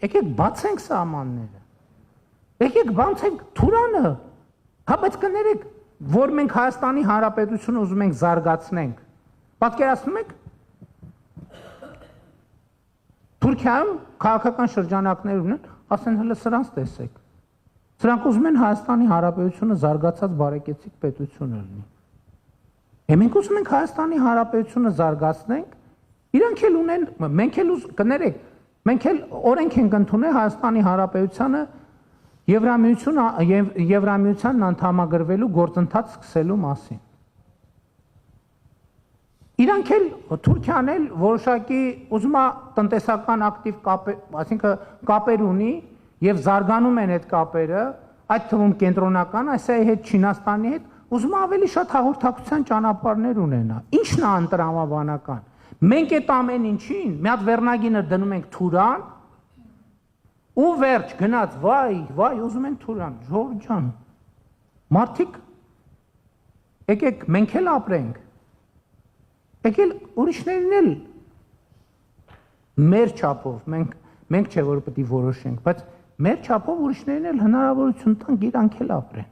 եկեք բացենք սահմանները։ Եկեք բացենք Թուրանը։ Հա բայց կներեք, որ մենք Հայաստանի Հանրապետությունը ուզում ենք զարգացնենք։ Պատկերացնում եք։ Թուրքիայում քաղաքական շրջանակներ ունեն, ասեն հələ սրանց տեսեք։ Սրանք ուզում են Հայաստանի Հանրապետությունը զարգացած բարեկեցիկ պետություն լինի։ Մենք ուզում ենք Հայաստանի Հանրապետությունը զարգացնենք, իրանք էլ ունեն, մենք էլ կներեք, մենք էլ օրենք ենք ընդունել Հայաստանի Հանրապետությանը Եվրամիությանն անդամագրվելու գործընթաց սկսելու մասին։ Իրանք էլ Թուրքիան էլ որոշակի ուզում է տնտեսական ակտիվ կապեր, այսինքն կապեր ունի եւ զարգանում են այդ կապերը, այդ թվում կենտրոնական Ասիայի հետ, Չինաստանի հետ, ուզում է ավելի շատ հաղորդակցության ճանապարհներ ունենա։ Ինչն է անտրամաբանական։ Մենք այդ ամեն ինչին մի հատ վերնագինը դնում ենք Թուրան, ու վերջ գնաց, վայ, ուզում են Թուրան, Ժողովուրդ ջան։ Մարդիկ եկեք մենք էլ ապրենք։ Եկել ուրիշներն էլ մեր չափով, մենք չէ որ պետք է որոշենք, բայց մեր չափով ուրիշներն էլ հնարավորություն տանք իրանք էլ ապրեն։